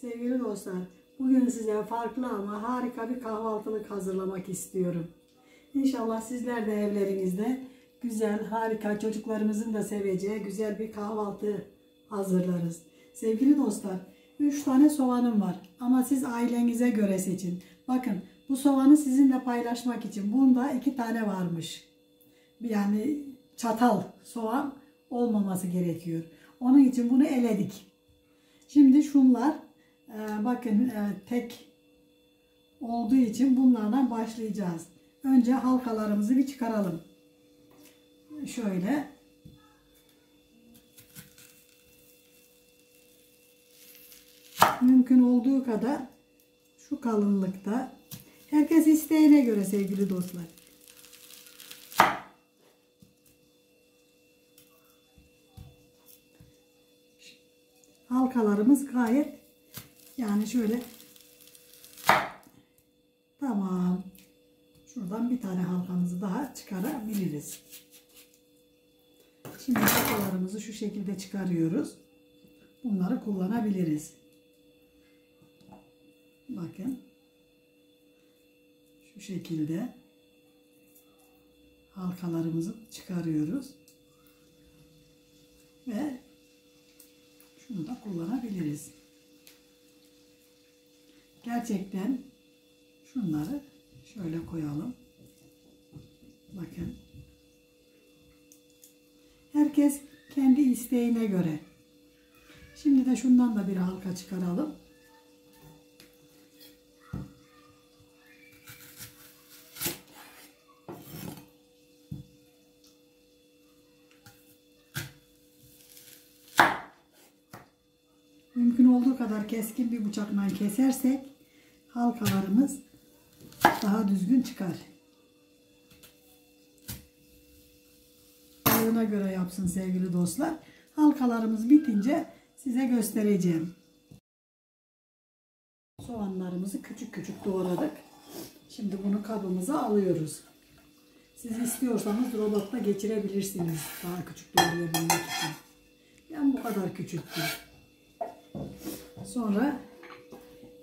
Sevgili dostlar, bugün size farklı ama harika bir kahvaltılık hazırlamak istiyorum. İnşallah sizler de evlerinizde güzel, harika, çocuklarımızın da seveceği güzel bir kahvaltı hazırlarız. Sevgili dostlar, 3 tane soğanım var ama siz ailenize göre seçin. Bakın, bu soğanı sizinle paylaşmak için bunda 2 tane varmış. Yani çatal soğan olmaması gerekiyor. Onun için bunu eledik. Şimdi şunlar bakın tek olduğu için bunlardan başlayacağız. Önce halkalarımızı bir çıkaralım. Şöyle. Mümkün olduğu kadar şu kalınlıkta. Herkes isteğine göre sevgili dostlar. Halkalarımız gayet yani şöyle tamam. Şuradan bir tane halkamızı daha çıkarabiliriz. Şimdi halkalarımızı şu şekilde çıkarıyoruz. Bunları kullanabiliriz. Bakın. Şu şekilde halkalarımızı çıkarıyoruz. Ve şunu da kullanabiliriz. Gerçekten şunları şöyle koyalım. Bakın. Herkes kendi isteğine göre. Şimdi de şundan da bir halka çıkaralım. Mümkün olduğu kadar keskin bir bıçakla kesersek halkalarımız daha düzgün çıkar. Boyuna göre yapsın sevgili dostlar. Halkalarımız bitince size göstereceğim. Soğanlarımızı küçük küçük doğradık. Şimdi bunu kabımıza alıyoruz. Siz istiyorsanız robotta geçirebilirsiniz. Daha küçük doğrayabilmek için. Ben bu kadar küçülttüm. Sonra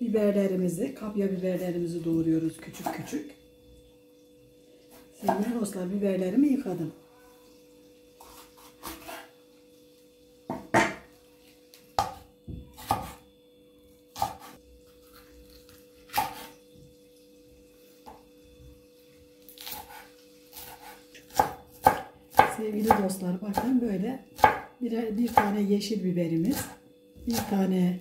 biberlerimizi, kapya biberlerimizi doğruyoruz küçük küçük. Sevgili dostlar, biberlerimi yıkadım. Sevgili dostlar, bakın böyle bir tane yeşil biberimiz, bir tane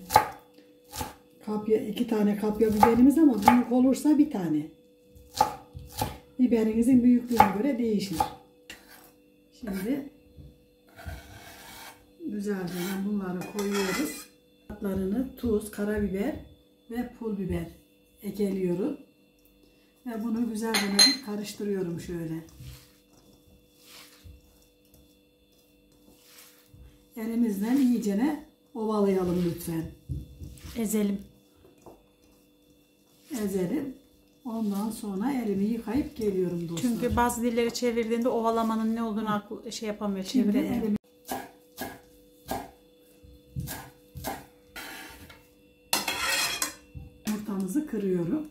kapya, 2 tane kapya biberimiz ama büyük olursa bir tane. Biberinizin büyüklüğüne göre değişir. Şimdi güzelce bunları koyuyoruz. Tatlarını tuz, karabiber ve pul biber ekliyorum. Ve bunu güzelce bir karıştırıyorum şöyle. Elimizden iyicene ovalayalım lütfen. Ezelim. Ezelim. Ondan sonra elimi yıkayıp geliyorum dostlar. Çünkü bazı dilleri çevirdiğinde ovalamanın ne olduğunu yapamıyor, çeviremiyor. Yumurtamızı kırıyorum.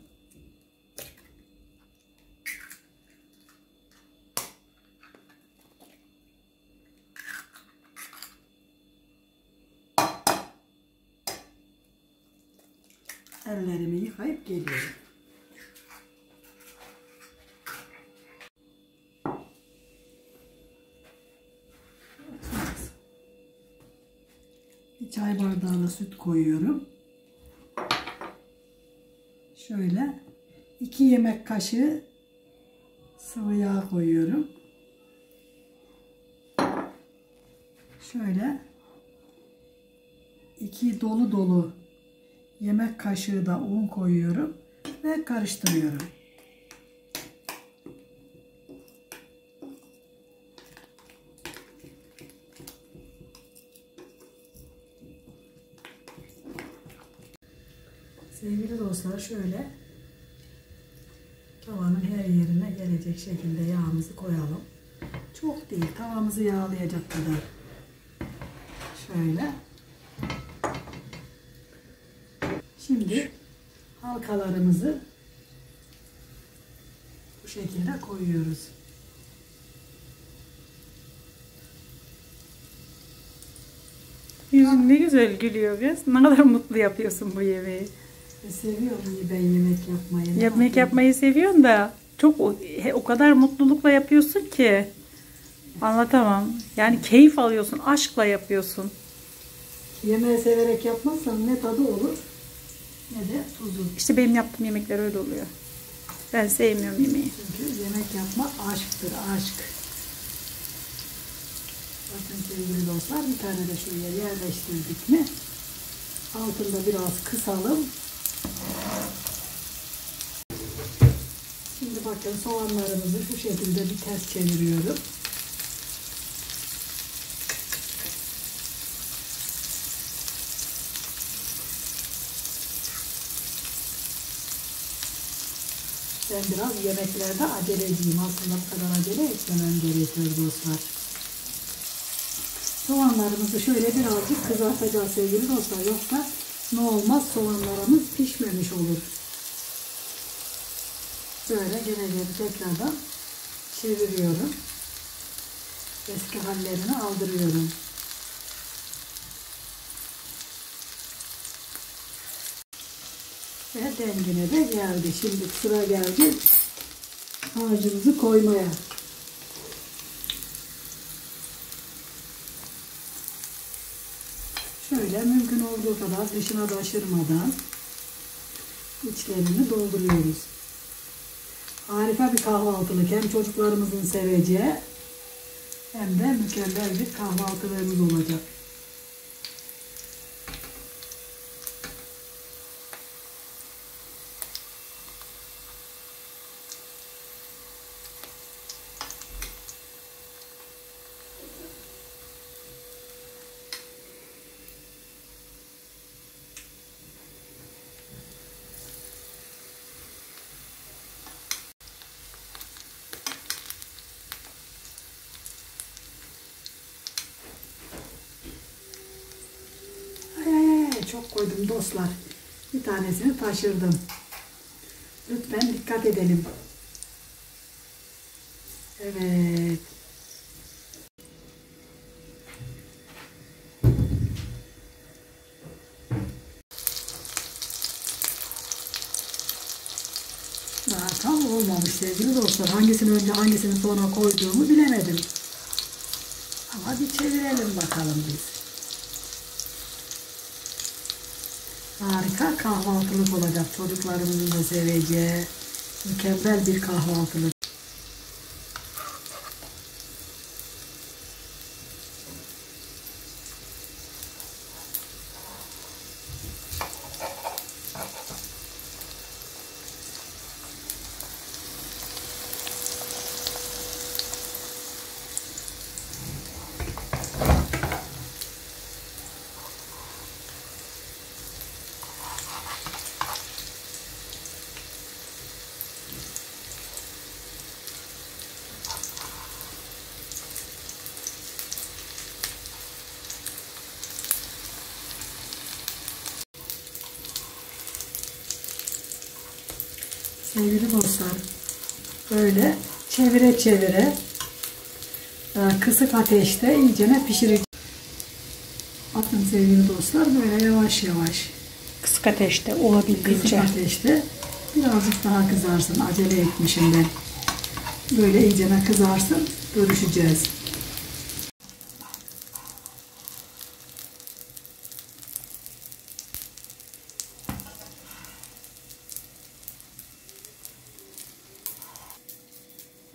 Ellerimi yıkayıp geliyorum. Bir çay bardağına süt koyuyorum. Şöyle 2 yemek kaşığı sıvı yağ koyuyorum. Şöyle 2 dolu dolu yemek kaşığı da un koyuyorum ve karıştırıyorum. Sevgili dostlar, şöyle tavanın her yerine gelecek şekilde yağımızı koyalım. Çok değil, tavamızı yağlayacak kadar. Şöyle. Şimdi halkalarımızı bu şekilde koyuyoruz. Yüzün ne güzel gülüyor kız. Ne kadar mutlu yapıyorsun bu yemeği. Seviyorum ben yemek yapmayı. Yemek yapmayı seviyorsun da çok o kadar mutlulukla yapıyorsun ki anlatamam. Yani keyif alıyorsun, aşkla yapıyorsun. Yemeği severek yapmazsan ne tadı olur ne de tuzu. İşte benim yaptığım yemekler öyle oluyor. Ben sevmiyorum yemeği. Çünkü yemek yapmak aşktır, aşk. Bakın sevgili dostlar, bir tane de şuraya yerleştirdik mi altında biraz kısalım. Şimdi bakın soğanlarımızı şu şekilde bir ters çeviriyorum. Ben biraz yemeklerde aceleciyim. Aslında bu kadar acele etmemem gerekiyor dostlar. Soğanlarımızı şöyle birazcık kızartacağız sevgili dostlar. Yoksa ne olmaz, soğanlarımız pişmemiş olur. Böyle gene tekrardan çeviriyorum. Eski hallerini aldırıyorum. Ve dengine de geldi. Şimdi sıra geldi harcımızı koymaya. Şöyle mümkün olduğu kadar dışına taşırmadan içlerini dolduruyoruz. Harika bir kahvaltılık, hem çocuklarımızın seveceği hem de mükemmel bir kahvaltılığımız olacak. Çok koydum dostlar. Bir tanesini taşırdım. Lütfen dikkat edelim. Evet. Daha tam olmamış sevgili dostlar. Hangisini önce hangisini sonra koyduğumu bilemedim. Ama bir çevirelim bakalım biz. Harika kahvaltılık olacak. Çocuklarımızın da seveceği mükemmel bir kahvaltılık. Sevgili dostlar, böyle çevire çevire kısık ateşte iyicene pişireceğiz. Bakın sevgili dostlar, böyle yavaş yavaş Kısık ateşte olabildiğince. kısık ateşte birazcık daha kızarsın. Acele etmişim ben. Böyle iyicene kızarsın, görüşeceğiz.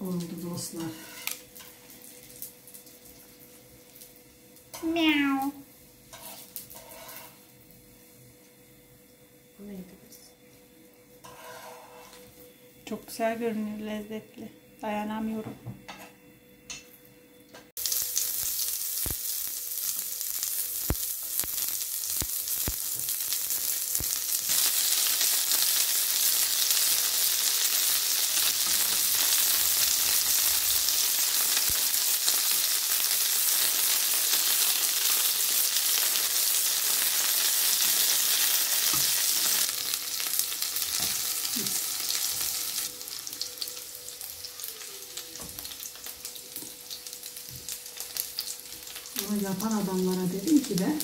Oldu dostlar. Miau. Çok güzel görünüyor, lezzetli. Dayanamıyorum. Bunu yapan adamlara dedim ki ben,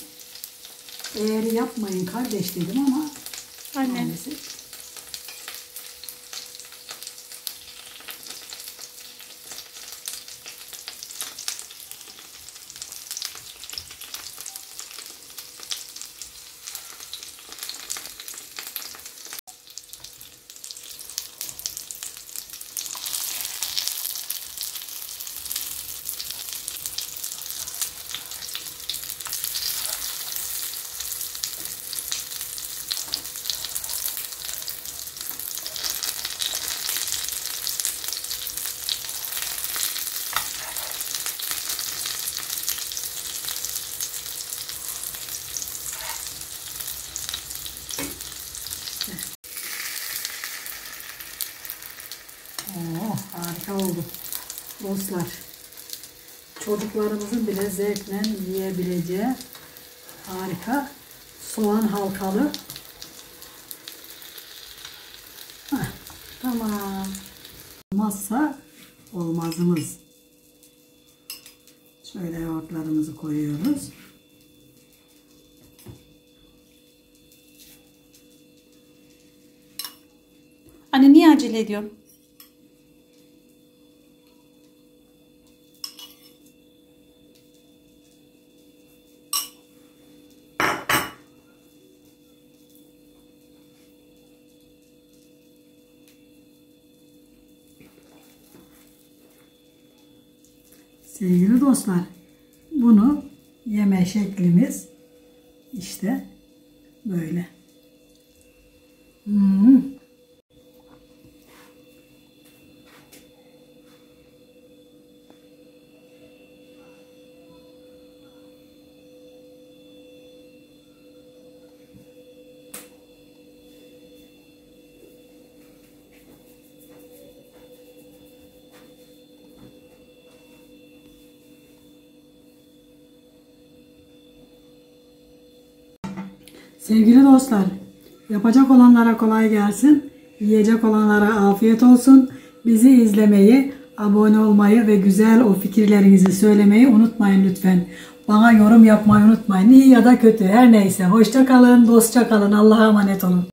eğer yapmayın kardeş dedim ama Anne. maalesef. Oh, harika oldu. Dostlar, çocuklarımızın bile zevkle yiyebileceği harika soğan halkalı. Heh, tamam. Olmazsa olmazımız. Şöyle yoğurtlarımızı koyuyoruz. Anne niye acele ediyorsun? Sevgili dostlar, bunu yeme şeklimiz işte böyle. Sevgili dostlar, yapacak olanlara kolay gelsin, yiyecek olanlara afiyet olsun. Bizi izlemeyi, abone olmayı ve güzel o fikirlerinizi söylemeyi unutmayın lütfen. Bana yorum yapmayı unutmayın. İyi ya da kötü her neyse. Hoşça kalın, dostça kalın. Allah'a emanet olun.